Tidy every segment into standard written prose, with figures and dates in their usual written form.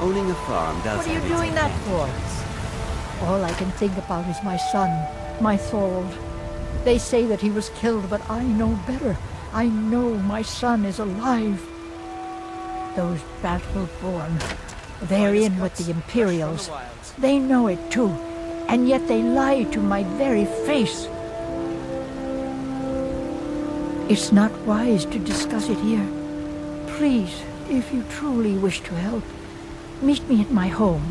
Owning a farm does What are you have its doing that for? advantages. All I can think about is my son, my Thorold. They say that he was killed, but I know better. I know my son is alive. Those Battle-born, they're in with the Imperials. They know it too, and yet they lie to my very face. It's not wise to discuss it here. Please, if you truly wish to help, meet me at my home.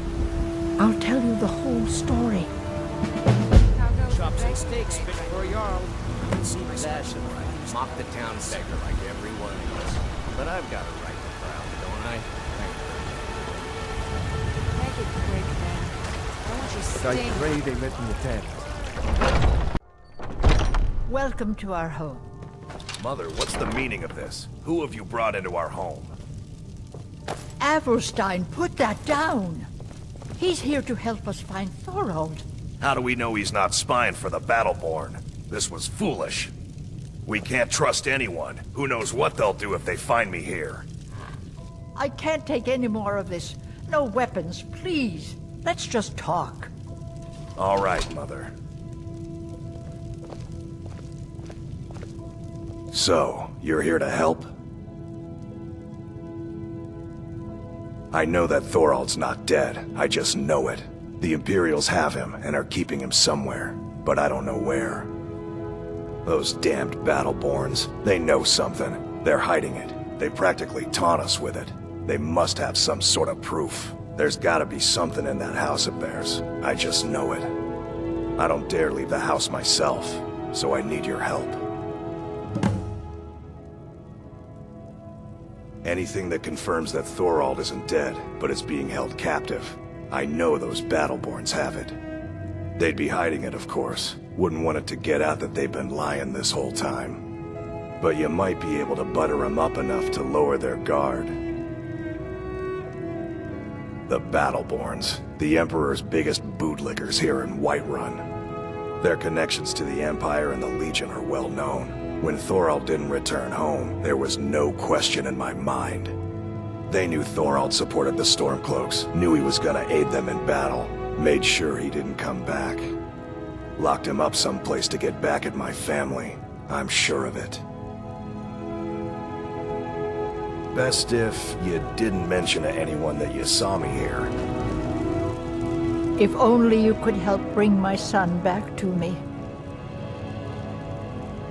I'll tell you the whole story. Chops and steaks fit for a Jarl. See possession, right? Mock the town beggar like everyone else. But I've got a right to proud, don't I? Make it quick, man. I want you I staying. pray they let me attend. Welcome to our home. Mother, what's the meaning of this? Who have you brought into our home? Avrelstein, put that down. He's here to help us find Thorold. How do we know he's not spying for the Battleborn? This was foolish. We can't trust anyone. Who knows what they'll do if they find me here? I can't take any more of this. No weapons, please. Let's just talk. All right, Mother. So, you're here to help? I know that Thorald's not dead. I just know it. The Imperials have him and are keeping him somewhere, but I don't know where. Those damned Battleborns, they know something. They're hiding it. They practically taunt us with it. They must have some sort of proof. There's gotta be something in that house of theirs. I just know it. I don't dare leave the house myself, so I need your help. Anything that confirms that Thorald isn't dead, but is being held captive. I know those Battleborns have it. They'd be hiding it, of course. Wouldn't want it to get out that they've been lying this whole time. But you might be able to butter them up enough to lower their guard. The Battleborns, the Emperor's biggest bootlickers here in Whiterun. Their connections to the Empire and the Legion are well known. When Thorald didn't return home, there was no question in my mind. They knew Thorald supported the Stormcloaks, knew he was gonna aid them in battle, made sure he didn't come back. Locked him up someplace to get back at my family. I'm sure of it. Best if you didn't mention to anyone that you saw me here. If only you could help bring my son back to me.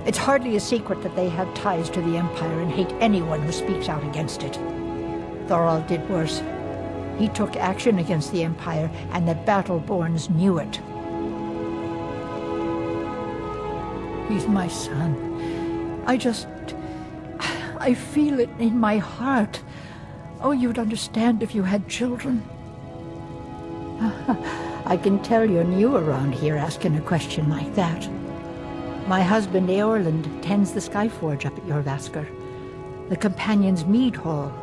It's hardly a secret that they have ties to the Empire and hate anyone who speaks out against it. Thorald did worse. He took action against the Empire, and the Battleborns knew it. He's my son. I feel it in my heart. Oh, you'd understand if you had children. I can tell you're new around here asking a question like that. My husband, Eorlund, tends the Skyforge up at Jorrvaskr, the Companion's Mead Hall.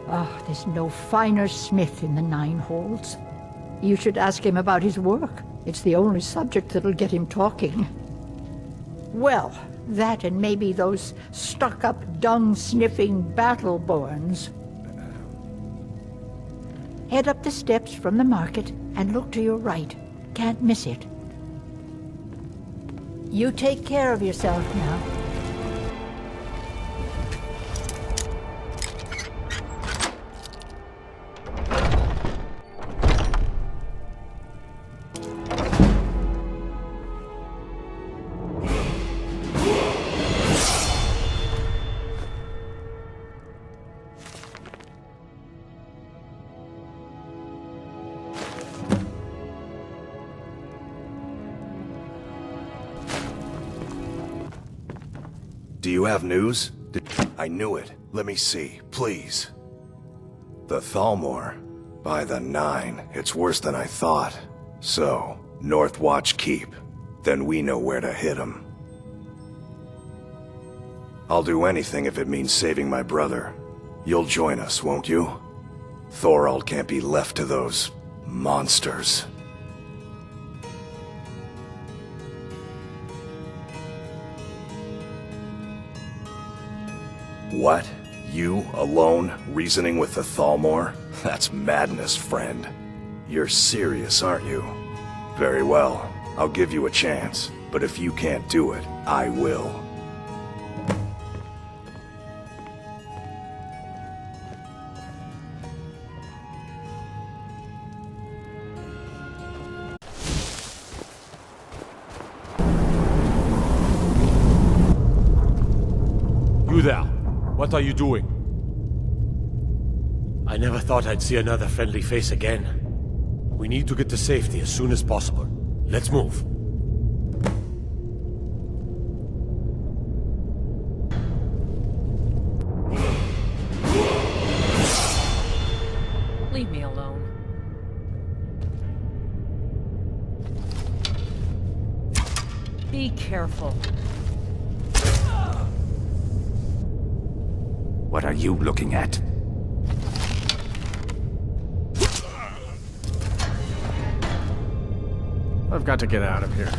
Oh, there's no finer smith in the Nine Halls. You should ask him about his work. It's the only subject that'll get him talking. Well, that and maybe those stuck-up, dung-sniffing Battleborns. Head up the steps from the market and look to your right. Can't miss it. You take care of yourself now. Do you have news? I knew it. Let me see, please. The Thalmor. By the Nine, it's worse than I thought. So, Northwatch Keep. Then we know where to hit 'em. I'll do anything if it means saving my brother. You'll join us, won't you? Thorald can't be left to those monsters. What? You, alone, reasoning with the Thalmor? That's madness, friend. You're serious, aren't you? Very well. I'll give you a chance. But if you can't do it, I will. You there! What are you doing? I never thought I'd see another friendly face again. We need to get to safety as soon as possible. Let's move. Leave me alone. Be careful. What are you looking at? I've got to get out of here.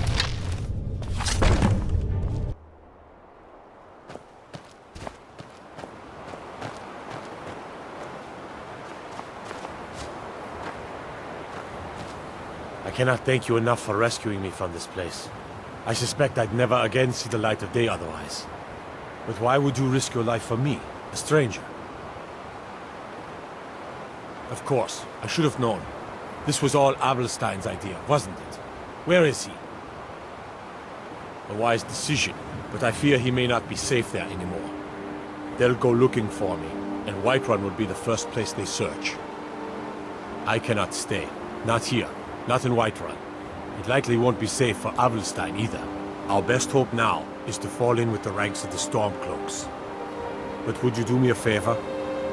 I cannot thank you enough for rescuing me from this place. I suspect I'd never again see the light of day otherwise. But why would you risk your life for me, a stranger? Of course, I should have known. This was all Avelstein's idea, wasn't it? Where is he? A wise decision, but I fear he may not be safe there anymore. They'll go looking for me, and Whiterun will be the first place they search. I cannot stay. Not here. Not in Whiterun. It likely won't be safe for Avelstein either. Our best hope now is to fall in with the ranks of the Stormcloaks. But would you do me a favor?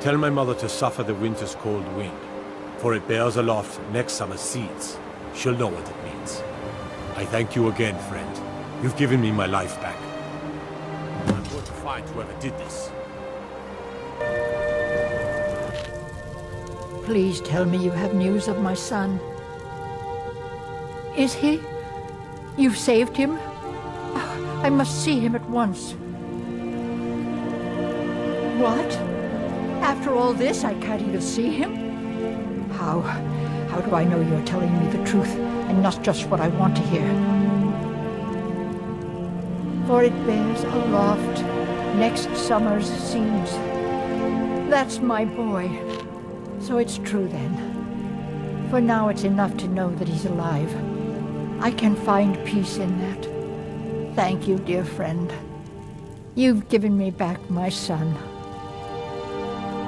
Tell my mother to suffer the winter's cold wind, for it bears aloft next summer's seeds. She'll know what it means. I thank you again, friend. You've given me my life back. I'm going to find whoever did this. Please tell me you have news of my son. Is he? You've saved him? Oh, I must see him at once. What? After all this, I can't even see him? How do I know you're telling me the truth and not just what I want to hear? For it bears aloft next summer's seeds. That's my boy. So it's true then. For now it's enough to know that he's alive. I can find peace in that. Thank you, dear friend. You've given me back my son.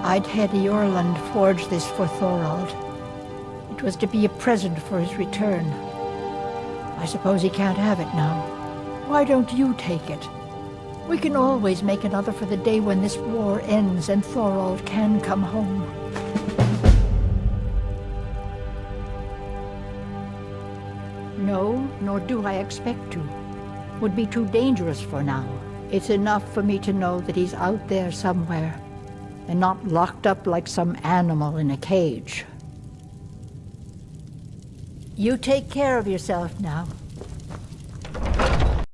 I'd had Eorlund forge this for Thorald. It was to be a present for his return. I suppose he can't have it now. Why don't you take it? We can always make another for the day when this war ends and Thorald can come home. No, nor do I expect to. Would be too dangerous for now. It's enough for me to know that he's out there somewhere, and not locked up like some animal in a cage. You take care of yourself now.